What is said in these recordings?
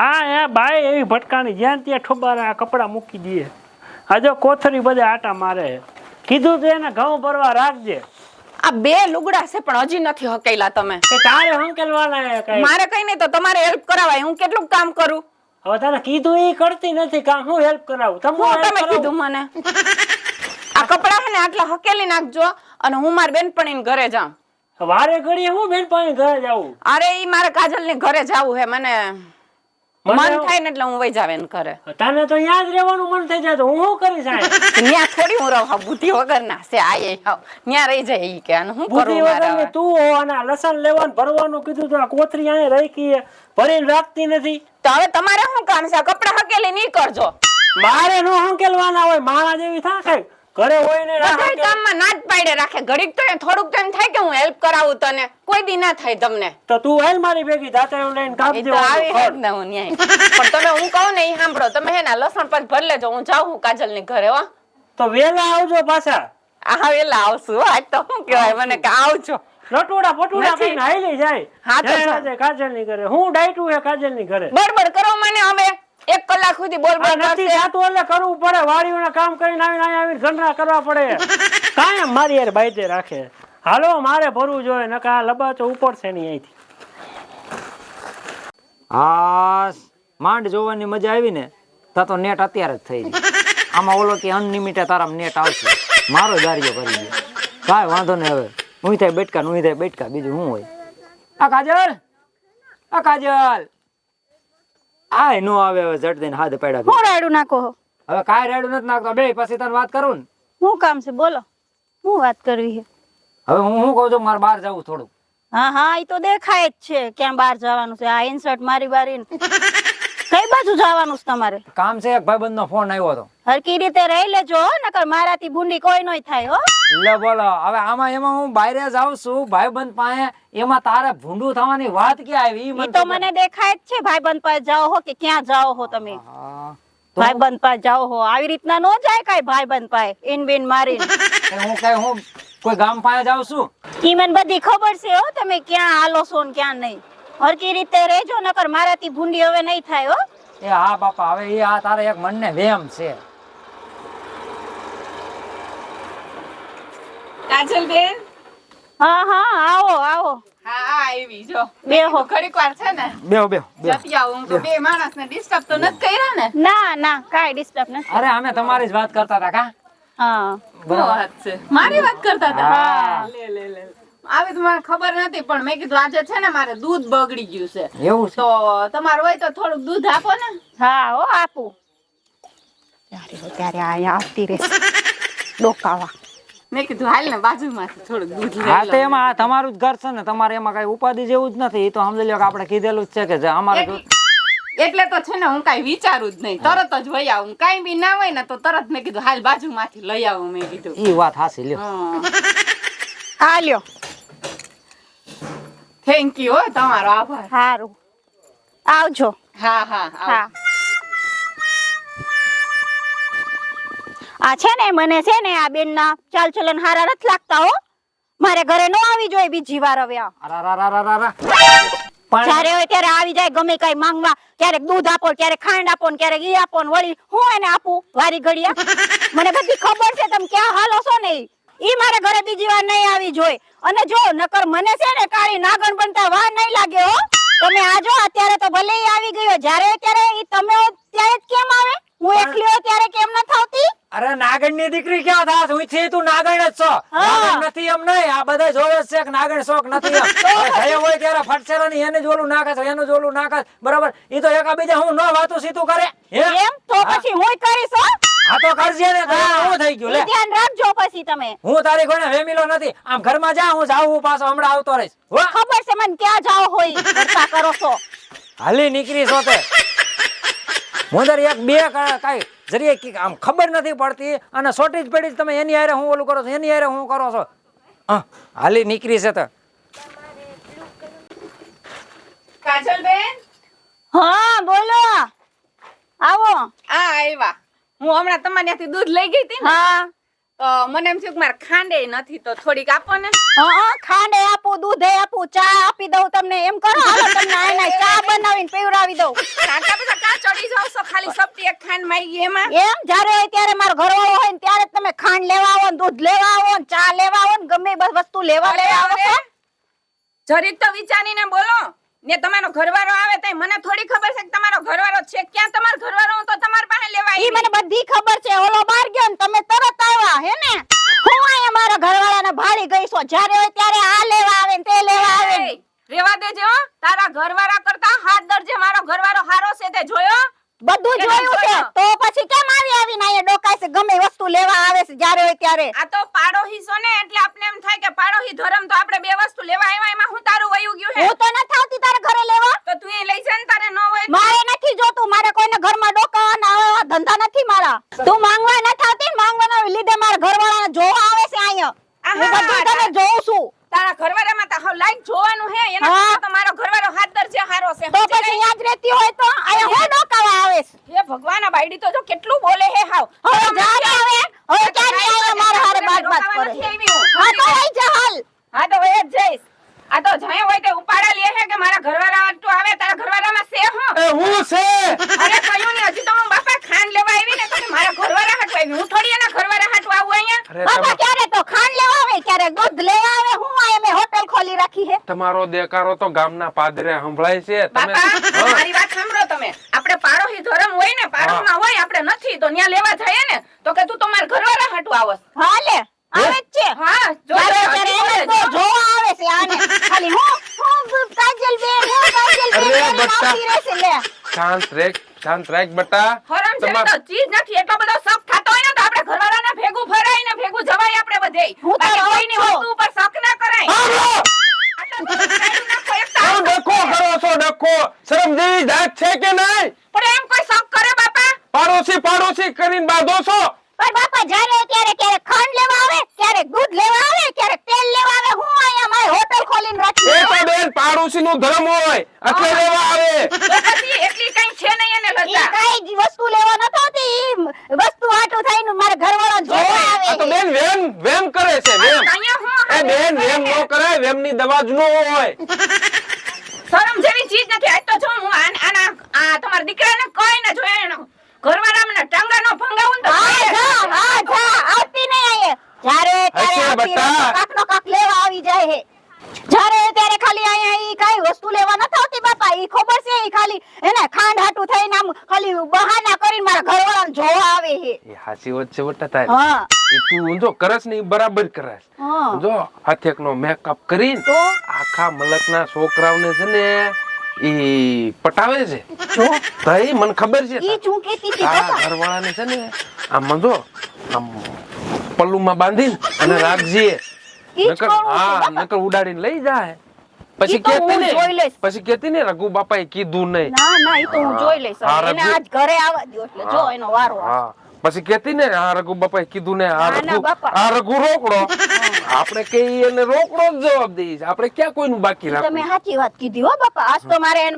આ બાઈ એવી ભટકાણી જ્યાં ત્યાં ઠોબારા કપડા મૂકી દે. આજો કોથરી બધે આટા મારે. કીધું તો એને ઘઉં ભરવા રાખજે. આ બે લુગડા છે પણ હજી નથી હકેલા તમે. કે તારે હંકેલવાના હે કઈ? મારે કઈ નહીં તો તમારે હેલ્પ કરાવાય. હું કેટલું કામ કરું? હવે તને કીધું ઈ કરતી નથી કામ. હું હેલ્પ કરાવું? તમે કીધું મને. આ કપડા હે ને આટલા હકેલી નાખજો અને હું મારી બેનપણીને ઘરે જાઉં. વારે ઘડીએ હું બેનપણી ઘરે જાવું? અરે ઈ મારે કાજલ ને ઘરે જાવું હે. મને મન થાય ને એટલે હું વઈ જાવ એને ઘરે. તને તો યાદ રહેવાનું મન થઈ જાય તો હું શું કરીશ? ન્યા થોડી હું રહું. બુદ્ધિ વગર ના છે આ ન્યા રહી જાય ઈ કે હું કરું મારે. તું અને લસણ લેવાનું ભરવાનું કીધું તો આ કોથરી આય રાખી ભરીને રાખતી નથી. તો હવે તમારે શું કામ છે? કપડા હકેલી નહીં કરજો. મારે નો હંકેલવાના હોય. મારા જેવી થાય ઘરે હોય ને બધા કામમાં ના જ પાડે રાખે. ઘડીક તો થોડુંક તો એમ થાય કે હું હેલ્પ કરાવું તને. કોઈ દી ના થાય તમને. તો તું હેલ મારી ભેગી દાંતેડું લઈને કાપ દેવો. આવી હેડ ને હું ન્યાય. પણ તમે હું કહું ને ઈ સાંભળો. તમે હે ને લસણ પાછ ભર લેજો. હું જાઉં હું કાજલ ની ઘરે. હો તો વેલા આવજો પાછા. આ વેલા આવશું. આજ તો શું કહેવાય મને કે આવજો. લટુડા પટુડા કઈ હાઈલી જાય. હા તો કાજલ ની ઘરે હું ડાયટું હે કાજલ ની ઘરે. બડબડ કરો મને હવે 1 કલાક સુધી બોલ નથી જાતું એટલે કરવું પડે. વાડીઓના કામ કરીને આવીને ઘરના કરવા પડે. કાયમ મારી યાર બાઈતે રાખે. હાલો મારે ભરવું જોઈએ નકા લબા તો ઉપર છે ની અહીંથી. હા માંડ જોવાની મજા આવી ને તો નેટ અત્યારે જ થઈ જાય. આમાં ઓલો કે અનલિમિટેડ તારામાં નેટ આવશે. મારો જારીઓ કરી દે. કાંઈ વાંધો નહીં. હવે હું થાય બેટકા બીજું શું હોય? આ કાજલ આ નો આવે. હવે ઝટ દઈને હાથ પાડ્યા. હું રાડું નાખો? હવે કાંઈ રાડું નથી નાખતો. બે પછી તને વાત કરું ને. શું કામ છે બોલો? હું વાત કરવી છે? હવે હું કહું છું મારે બહાર જવું થોડું. હા ઈ તો દેખાય જ છે ક્યાં બહાર જવાનું છે. આ ઇન્સર્ટ મારી બારી કઈ બાજુ જવાનું છે તમારે? કામ છે. એક ભાઈબંધ નો ફોન આવ્યો હતો. હરકી રીતે રહી લેજો નકર મારાથી ભૂંડી કોઈ નોય થાય. હો લે બોલો. હવે આમાં એમાં હું બહાર જાઉં છું ભાઈબંધ પાસે. એમાં તારે ભૂંડું થવાની વાત ક્યાં આવી? ઈ તો મને દેખાય જ છે. ભાઈબંધ પાસે જાઓ હો કે ક્યાં જાઓ હો તમે? ભાઈબંધ પાસે જાઓ હો. આવી રીતના નો જાય કઈ ભાઈબંધ પાસે ઇન બિન મારીને. હું કોઈ ગામ પાસે જાઉં છું. ઈ મને બધી ખબર છે. હો તમે ક્યાં હાલો છો ને ક્યાં નહીં. હરકી રીતે રહેજો નકર મારાથી ભૂંડી હવે નહીં થાય. હો એ હા બાપા. હવે એ આ તારે એક મનને વેમ છે. કાજલ બેન. હા આવો. હા આવી જો. બેહો. ઘડીક વાર છે ને બેહો જતી આવું. તો બે માણસને ડિસ્ટર્બ તો નથી કર્યા ને? ના કાઈ ડિસ્ટર્બ નથી. અરે અમે તમારી જ વાત કરતા હતા. કા હા વાત છે. મારી વાત કરતા હતા. હા લે આવી તો મને ખબર નથી પણ મેં કીધું આજે છે ને મારે દૂધ બગડી ગયું છે. એવું છે? તો તમારે હોય તો થોડુંક દૂધ આપો ને. હા હો આપું. ત્યારે આયા આવતી રહેશે ડોકાવા. મેં કીધું હાલ ને બાજુમાંથી થોડુંક દૂધ લઈ હા તો એમાં આ તમારું જ ઘર છે ને. તમારે એમાં કઈ ઉપાધિ જેવું જ નથી. એ તો સમજી લો કે આપણે કીધેલું જ છે કે અમારે એટલે તો છે ને હું કઈ વિચારું જ નહીં. તરત જ વહી આવું. કઈ બી ના હોય ને તો તરત મેં કીધું હાલ બાજુમાંથી લઈ આવું. મેં કીધું ઈ વાત હાસી લ્યો. આ લ્યો. Thank you. તમારો આભાર. સારું આવજો. હા આ છે ને મને છે ને આ બેન ના ચાલ ચલન હારા નથી લાગતા. હો મારે ઘરે નો આવી જોઈએ બીજી વાર. હવે જયારે હોય ત્યારે આવી જાય ગમે કઈ માંગવા. ક્યારેક દૂધ આપો, ક્યારેક ખાંડ આપો, ક્યારેક ઈ આપો. વળી હું એને આપું વારી ઘડિયા? મને બધી ખબર છે તમે ક્યાં હાલો છો ને. ઈ મારે ઘરે બીજી વાર નહીં આવી જોઈએ. અને જો નકર મને છે ને કાળી નાગણ બનતા વાર નહીં લાગે. હો તમે આજો. અત્યારે તો ભલે ઈ આવી ગયો. જયારે ત્યારે ઈ તમે ત્યારે જ કેમ આવે? હું એકલી હોય ત્યારે કેમ ન થાવતી? અરે નાગણ ની દીકરી ક્યાં થાત? હું છે તું નાગણ જ છો. નાગણ નથી એમ નહીં. આ બધા જોવે છે કે નાગણ શોખ નથી એમ. થયો હોય ત્યારે ફટસેરાની એને જ ઓલું નાખે છે, એનું જ ઓલું નાખે. બરાબર? ઈ તો એકાબીજા હું ન વાતું સીતું કરે. એમ તો પછી હું કરીશ. હા તો કરજે ને. હું થઈ ગયું લે. ધ્યાન રાખજો પછી તમે. હું તારી કોઈને વેમીલો નથી. આમ ઘરમાં જા. હું જાઉં પાછો હમણાં આવતો રહીશ. ખબર છે મને ક્યાં જાવ હોય. કરતા કરો છો હાલી નીકળી છો તે. હું તારી એક બે કઈ જરીએ આમ ખબર નથી પડતી અને સોટી જ પડી તમે એની હારે હું ઓલું કરો છો, એની હારે હું કરો છો. હાલી નીકળી છે તો. કાજલ બેન. હા બોલો. આવો. આવ્યા. હું હમણાં તમારી ત્યાંથી દૂધ લઈ ગઈ હતી ને. હા તો મને એમ થયું કે મારે ખાંડે નથી તો થોડીક આપો ને. ખાંડે આપું, દૂધે આપું, ચા આપી દઉં તમને. એમ કરો હાલો તમને આયના ચા બનાવીને પીવડાવી દઉં. પણ આટલા બધા કાં ચડી જાવ છો? ખાલી સપટી એક ખાંડ માંગી એમાં. એમ જ્યારે હોય ત્યારે મારો ઘરવાળો હોય ને ત્યારે જ તમે ખાંડ લેવા આવો ને દૂધ લેવા આવો ને ચા લેવા આવો ને ગમે એ વસ્તુ લેવા આવો છો. જરીક તો વિચારીને બોલો ને. તમારો ઘરવાળો આવે તઈ મને થોડી ખબર છે કે તમારો ઘરવાળો છે. ક્યાં તમારો ઘરવાળો? હું તો તમારી પાસે લેવા ઈ આવી. મને બધી ખબર છે. ઓલો બહાર ગયો ને તમે તરત આવ્યા હે ને. હું અહીંયા મારા ઘરવાળાને ભાળી ગઈ છો. જ્યારે હોય ત્યારે આ લેવા આવે ને તે લેવા આવે ને. રેવા દેજો હો. તારા ઘરવાળા કરતા હાથ દરજે મારો ઘરવાળો હારો છે તે જોયો? બધું જોયું છે તો પછી કેમ આવીને અહીંયા ડોકાય છે? ગમે વસ્તુ લેવા આવે છે જ્યારે હોય ત્યારે. આ તો પાડોહી છો ને એટલે આપણે એમ થાય કે પાડોહી ધર્મ તો આપણે બે વસ્તુ લેવા આવ્યા એમાં હું તારું વયું ગયું હે? હું તો નથી આવતી તારે ઘરે લેવા. તો તું એ લઈ જા ને તારે ન હોય તો. મારે નથી જોતું. મારે કોઈને ઘરમાં ડોકાવાના આવા ધંધા નથી મારા. તું માંગવા નથી આવતી ને માંગવાના લીધે મારા ઘરવાળાને જોવા આવે છે અહીંયા. હું બધું તને જોઉં છું. તારા ઘરવાળામાં તો હાવ લાઈક જોવાનું હે. એના કરતા તો મારો ઘરવાળો હાથ દરજે હારો છે. તો પછી યાદ રહેતી હોય તો અહીંયા હું ડોકાવા આવે છે. હે ભગવાન, આ બાયડી તો જો કેટલું બોલે હે હાવ. હવે જા ને હવે ક્યાંથી આવીને મારા હારે બાત કરે. હા તો લઈ જા હાલ. હા તો હવે જ જઈશ. આ તો જયા હોય તે ઉપાડા લે હે કે મારા ઘરવાળા આટલું આવે. તારા ઘરવાળામાં છે હું? એ હું છે અરે કયું ને હજી તો હું બાપા ખાંડ લેવા આવી ને તો મારા ઘરવાળા હાટુ આવી. હું થોડી એના ઘરવાળા હાટુ આવું અહીંયા. બાપા ક્યારે તો ખાંડ લેવા આવે ક્યારે દૂધ લેવા આવે. હું આ મેં હોટેલ ખોલી રાખી હે. તમારો દેકારો તો ગામના પાદરે સંભળાય છે. બાપા મારી વાત સાંભળો તમે. આપણે પાડોશી ધર્મ હોય ને પાડોશમાં હોય આપણે નથી તો ન્યા લેવા જઈએ ને તો કે તું તમારા ઘરવાળા હાટુ આવસ. હા લે આવે જ છે. હા જો ત્યારે એને તો જોવા આવે છે આને. ખાલી હું કાજલ બેન હું કાજલ બેન અરે કરીને બટ્ટા. આવતી રહેશે લે. શાંત રાખ બટા. હરામ છે તો ચીજ નથી. એટલો બધો શક થતો હોય ને તો આપણે ઘરવાળાને ભેગું ફરાય ને ભેગું જવાય આપણે બધે. હું તો બાકી રહું કોઈની છું. વસ્તુ ઉપર શક ના કરાય. આટલા બધું કાઢી નાખો એક તો. ડખો કરો છો ડખો. શરમ જેવી જાત છે કે નહીં? પણ એમ કોઈ શક કરે બાપા? પાડોશી કરીને બાંધો છો. પણ બાપા જ્યારે ત્યારે ક્યારેક ખાંડ લેવા આવે ક્યારેક દૂધ લેવા આવે ક્યારેક તેલ લેવા આવે. હું અહીંયા મારી હોટેલ ખોલીને રાખી એ તો બેન પાડોશી નું ધર્મ હોય એટલે લેવા આવે. તો પછી એટલી કઈ છે નહીં એને ઈ લજા. કાંઈ જ વસ્તુ લેવા નતો આવતી. ઈ વસ્તુ આટું થઈને મારા ઘરવાળો જોવા આવે આ તો છે. બેન વેમ કરે છે વેમ. અહીંયા હું એ બેન વેમ નો કરાય. વેમ ની દવા જ નો હોય. શરમ જેવી ચીજ નથી. આજ તો જો હું આના આ તમારા દીકરાને કઈ ને જોયે એનો ઘરવાળા મને ટાંગાનો ભંગાવું ને તો હા કઈ જા આવતી નહીં અહીંયા. જ્યારે ત્યારે હશે આવતી રહે તો બટા. કાંકનો કાંક લેવા આવી જાય છે. જ્યારે ત્યારે ખાલી અહીંયા ઈ કાંઈ વસ્તુ લેવા નથી આવતી બાપા. ઈ ખબર છે ઈ ખાલી એને ખાંડ હાટું થઈને આમ ખાલી બહાના કરીને મારા ઘરવાળાને જોવા આવે છે. એ હાચી વાત છે બટા તારી. હા એ તું જો કરસ ને ઈ બરાબર કરસ. હા જો હાથેક નો મેકઅપ કરીને તો આખા મલકના છોકરાઓને છે ને ઈ પટાવે છે. જો ભાઈ મને ખબર છે. ઈ શું કહેતી હતી તારા બાપા. ઘરવાળાને છે ને આમ જો આમ પલ્લુમાં બાંધીને અને રાખજે. ઈ જ નકર કરવું છે હા બાપા. નકર ઉડાડીને લઈ જાય. પછી ઈ તો કેતી હું ને જોઈ લઈશ. રઘુ બાપાએ કીધું નહીં. ના ઈ તો હું જોઈ લઈશ. હા, હવે એને રઘુ. આજ ઘરે આવવા દ્યો એટલે જો એનો વારો આવે. હા પછી કેતી ને આ રઘુ બાપાએ કીધું ને ના, ના, બાપા. રઘુ રોકડો. આપણે કે એને રોકડો જ જવાબ દઈશ. આપણે ક્યાં કોઈનું બાકી તમે રાખવું. સાચી વાત કીધી હો બાપા. આજ તો મારે એને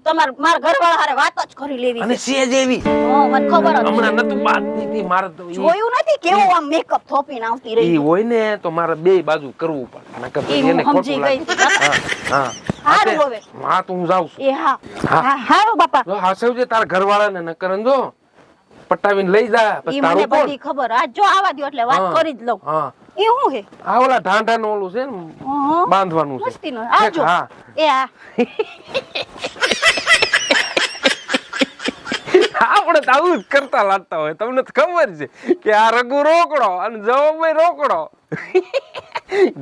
મારા ઘરવાળા હારે વાત જ કરી લેવી અને છે. સે જેવી હા, મને ખબર જ છે. હમણાં નતું બાત દીધી મારે તો જોયું નથી કેવું આમ મેકઅપ થોપીને આવતી ઈ રહી. હોય ને તો મારે બે બાજુ કરવું પડે. નકર તો ઈ હું એને ખોટું સમજી લાગે. ગઈ. બાપા. હા હારું હવે. હા તો હું જાઉં છું. એ હા હા. હા હારું બાપા. જો હાસવજે તારા ઘરવાળાને નકર જો પટાવીને લઈ જા. પછી ઈ મને તારું કોણ? બધી ખબર. આજ જો આવા દ્યો એટલે વાત હા. કરી જ લઉં. હા એ હું હે આ ઓલા ઢાંઢાનું ઓલું છે ને હા. બાંધવાનું છે. મસ્તીનો. આજો. હા એ હા આપણે તો આવું જ કરતા લાગતા હોય. તમને તો ખબર છે કે આ રઘુ રોકડો અને જવાબ રોકડો.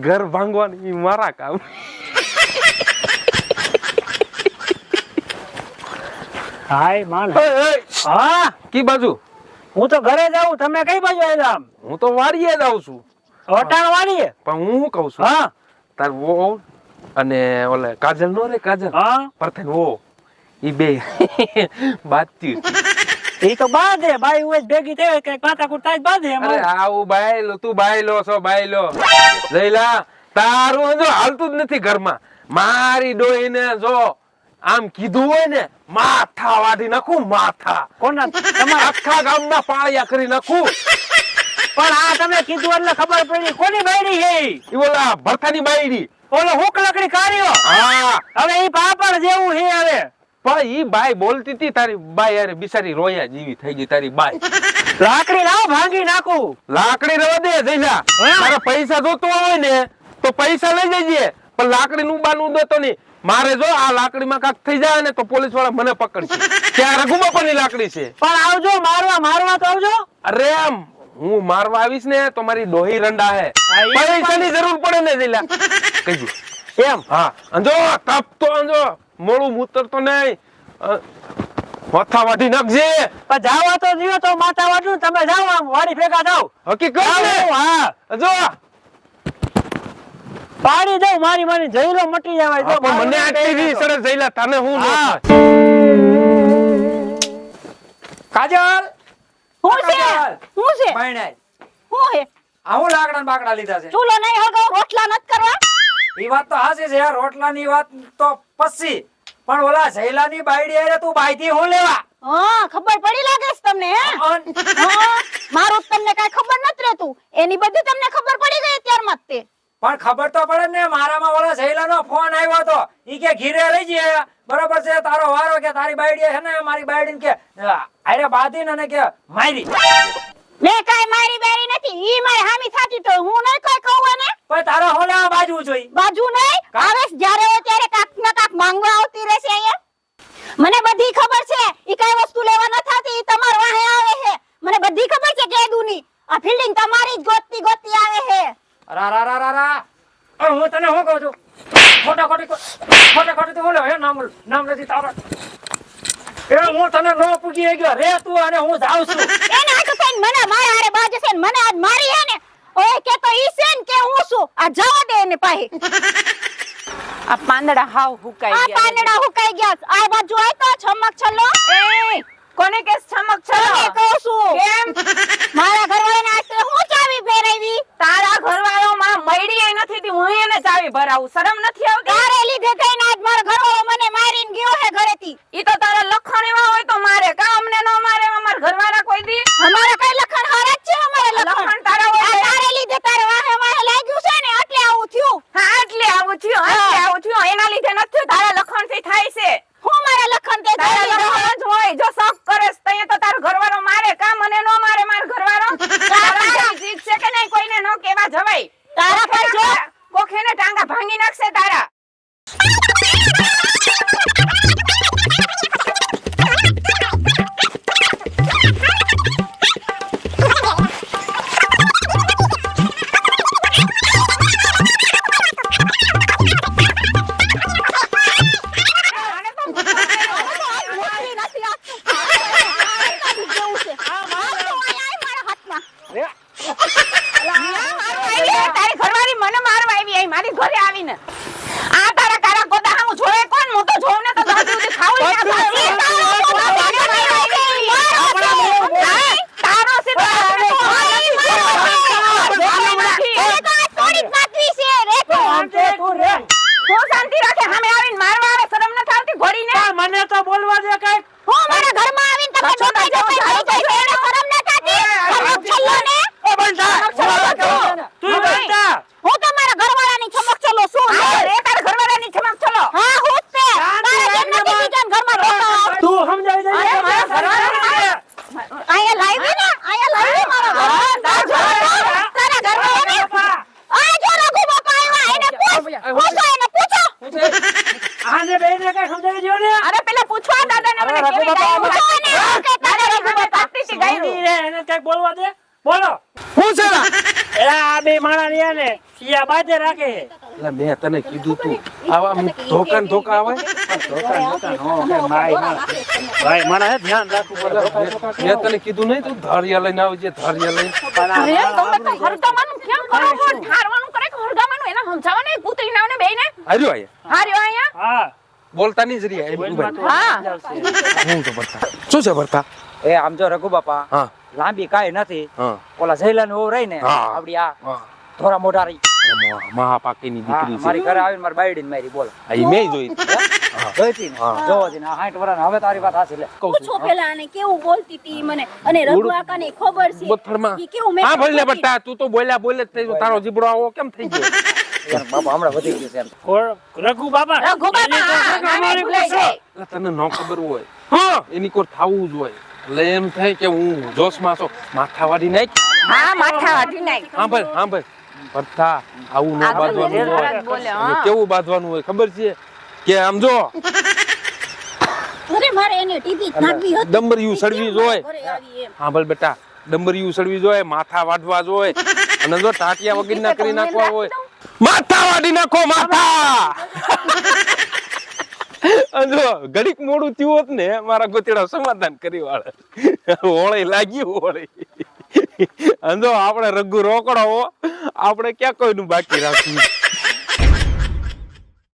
ઘર ભાંગવાનું ઈ મારા કામ. હાય માન ઓય, ઓય, હા કી બાજુ? હું તો ઘરે જાઉં. તમે કઈ બાજુ આવ્યા આમ? હું તો વાડીએ જ આવું છું. વટાણ વાળીએ? પણ હું શું કઉ છું હા તાર વો અને ઓલે કાજલ નો રે કાજલ હા પરથેન વો ઈ બે બાતચીત. એ તો બાંધે ભાઈ હું જ ભેગી થઈ કે કાંટાકૂટ થાય જ બાંધે એમ. અરે આવું બાયલો તું બાયલો છો બાયલો. જયલા તારું જો હાલતું જ નથી ઘરમાં. મારી ડોહીને જો આમ કીધું હોય ને માથા વાઢી નાખું માથા. કોના તમારા આખા ગામમાં પાળિયા કરી નાખું. પણ આ તમે કીધું એટલે ખબર પડી કોની બાયડી છે ઈ? ઈ ઓલા ભરથાની બાયડી. ઓલો હુક લકડી કાઢ્યો હા હવે ઈ પાપડ જેવું છે હવે પણ ઈ બાઈ બોલતી હતી તારી બાઈ અરે બિચારી રોયા જેવી થઈ ગઈ તારી બાઈ. લાકડી લાવ ભાંગી નાખું લાકડી રવા દે જઈલા. તારે પૈસા જોતો હોય ને તો પૈસા લઈ જજે, પણ લાકડી નું બાનું દેતો નહીં. મારે જો આ લાકડીમાં કાક થઈ જાય ને તો પોલીસ વાળા મને પકડશે કે આ રઘુબાપાની લાકડી છે. પણ આવજો મારવા તો આવજો. અરે આમ હું મારવા આવીશ ને તો મારી ડોહી રંડા હે, હા, ઈ પૈસાની જરૂર પડે ને જઈલા કહીજો. એમ હા અંજો તપ તો અંજો મોળું મૂતર તો નહીં માથા વાઢી નાખજે. પણ જાવા તો જીવો તો માથા વાટું તમે જાઓ આમ વાડી ભેગા જાઓ. હકીકત ને હા અંજો પાડી દઉં મારી જઈલો મટી જવાય તો પણ મને આ ટીવી સરસ જઈલા તને હું હા. કાજલ હું છે કાજલ! હું છે ભાઈનાય. હું હે આવું લાકડા ને બાકડા લીધા છે. ચૂલો નહીં હળગાવ રોટલા નત કરવા ઈ વાત તો હાચી છે યાર, રોટલાની વાત તો પછી પણ ઓલા જયલાની બાયડી હારે તું બાયથી હું લેવા? હા ખબર પડી લાગે છે તમને હે અન- હા, મારું તો તમને કાઈ ખબર નથી રહેતું એની બધી તમને ખબર પડી ગઈ ત્યારમાં જ તે પણ ખબર તો પડે ને, મારામાં ઓલા જયલાનો ફોન આવ્યો તો ઈ કે ઘીરે રહી જાય બરોબર છે, તારો વારો કે તારી બાયડી છે ને મારી બાયડીને કે અરે બાધીને અને કે મારી મેં કાઈ મારી બેરી નથી ઈ મારી હામી થાતી તો હું નહીં કોઈ કહું ને પણ તારો હોલા બાજુ જોઈ. બાજુ નહીં આવે છે, જ્યારે હોય ત્યારે કાક ના કાક માંગવા આવતી રહેશે અહીંયા મને બધી ખબર છે ઈ કઈ વસ્તુ લેવા ન થાતી ઈ તમાર વાહે આવે છે મને બધી ખબર છે કેદુની આ ફિલ્ડિંગ તમારી જ ગોતતી આવે છે રા રા રા રા રા હું તને શું કહું છું, ખોટા ખોટી તો બોલો હે નામ નથી તારા એ હું તને નો પૂગી ગયો રે તું અને હું જાઉં છું. એને આટલું થઈને મને મારા હારે બાજે છે ને મને આજ મારી હે ને ઓય કે તો ઈ છે ને કે હું છું આ જવા દે એને પાહે આ પાંદડા હાવ હુકાઈ આ ગયા પાંદડા હુકાઈ ગયા આ બાજુ આય તો છમક છલો એ કોને કેસ ચમક તને છો કહું છું કેમ મારા ઘરવાળાને આજ તે હું ચાવી ફેરવી તારા ઘરવાળો માં મયડી એ નથી તી હું એને ચાવી ભરાવું શરમ નથી આવતી તારે લીધે થઈને આજ મારો ઘરવાળો મને મારીને ગયો હે ઘરેથી ઈ તો તારા લખણ એવા હોય તો મારે કા અમને નો મારે અમાર ઘરવાળા કોઈ દી અમારા કઈ લખણ હારા જ છે અમારા લખણ લખણ તારા હોય આ તારે લીધે તારે વાહે વાહે લાગ્યું છે ને એટલે આવું થયું હા એટલે આવું થયું એના લીધે નથી થયું, તારા લખણ થી થાય છે હું મારા લખણ તે તારા તારે લખણ જ હોય જો શોખ કરે તો તો તારો ઘરવાળો મારે કા મને નો મારે માર ઘરવાળો તારા જેવી ચીજ છે કે નહીં કોઈને નો કેવા જવાય તારા પર જો કોખેને ટાંગા ભાંગી નાખશે તારા મોકલી નથી આપતું જેવું છે આ મારો આય મારા હાથમાં તારી ઘરવાળી મને મારવા આવી આઈ મારી ઘરે આવીને આ તારા કારા ગોદા હું જોવે કોણ હું તો જોઉં ને તો દાદી ઉધી ખાવું તારો છે હું શાંતિ રાખે સામે આવીને મારવા આવે શરમ ન થાતી ઘોડીને મને તો બોલવા દે કઈ હું મારા ઘરમાં આવીને તમે ડોકાઈ જતો થઈ જાય એને શરમ ન થાતી છમક છલ્લો ને ઓ બંધા તું બંધા હું તો મારા ઘરવાળાની છમક છલ્લો છું રે તારા ઘરવાળાની ચમક ચલો હા હું જ તે તારા જેમ નથી બીજાના ઘરમાં ડોકા તું સમજાવી દે અરે મારા ઘરવાળા આયા લાવી ને આયા લાવી મારા ઘરમાં તારા ઘરમાં આ જો રઘુ બાપા આવ્યા એને પૂછો એને પૂછો આને બેને કઈ સમજાવી દો ને અરે પેલા પૂછવા દાદાને મને અરે કેવી રઘુ બાપા, ગાયું છે? કે તારે તારે રઘુ બાપા તાકતીથી ગાયું. ઈ રે એને કઈ બોલવા દે બોલો હું છે લા? એલા આ બે માણા રહ્યા ને ઈ આ બાજે રાખે છે. એટલે મેં તને કીધું તું આવા ધોકા ને ધોકા આવે ભાઈ મને ધ્યાન રાખવું પડે મેં તને કીધું નહીં તું ધારિયા લઈને આવજે ધારિયા લઈને અરે તમે તો હરગાવાનું કેમ કરો છો? ઠારવાનું કરે કે હરગાવાનું? એને સમજાવો ને, કૂતરીને આવને બેયને. હાર્યો આયા હાર્યો અહીંયા? હા બોલતા નહીં જ રહ્યા એમ બોલમાં તો હા. સમજાવશે. હું તો ભરતા શું છે ભરતા એ આમ જો રઘુ બાપા હા લાંબી કાઈ નથી, હા ઓલા જયલાની વહુ રહી ને હા. આપડી આ હા ધોરા મોઢા રહી મહાપાકીની હા, દીકરી મારી છે ઘરે આવીને મારી બાયડીને મારી બોલો આ ઈ મેં જોઈ ગઈતી ને જોવો જી આ 60 વર્ષ હવે તારી વાત હાચી લે પૂછો પેલા આને કેવું બોલતી હતી મને અને રઘુ આકાને ખબર છે બથરમાં ઈ કેવું હા મેં ભલે બટા તું તો બોલે જ થઈ ગયો. તારો જીબડો આવો કેમ થઈ ગયો યાર બાપા હમણાં વધી ગયું છે એમ. રઘુ બાબા રઘુ બાબા, હા, નામે ભૂલાઈ જાય. એટલે તને ન ખબર હોય હા એની કોર થાવું જ હોય એટલે એમ થાય કે હું જોશમાં છું માથાવાડી નાખ હા માથા વાટી નાખ. હા ભાઈ ભરતા આવું ન બાંધવાનું હોય તરત બોલે, હા. અને કેવું બાંધવાનું હોય ખબર છે કે આમ જો અરે મારે એને ટીવી નાખવી હતી ડંબરિયું સડવી જોઈએ ઘરે આવી એમ હા ભલે બેટા ડંબરિયું સડવી જોઈએ માથા વાઢવા જોઈએ અને જો ટાટિયા વગરના કરી નાખવા હોય માથા વાઢી નાખો માથા અને જો ઘડીક મોડું થયું હોત ને મારા ગોતીડા સમાધાન કરી વાળે હોળી લાગ્યું હોળી અને જો આપણે રઘુ રોકડો આપણે ક્યાં કોઈનું બાકી રાખ્યું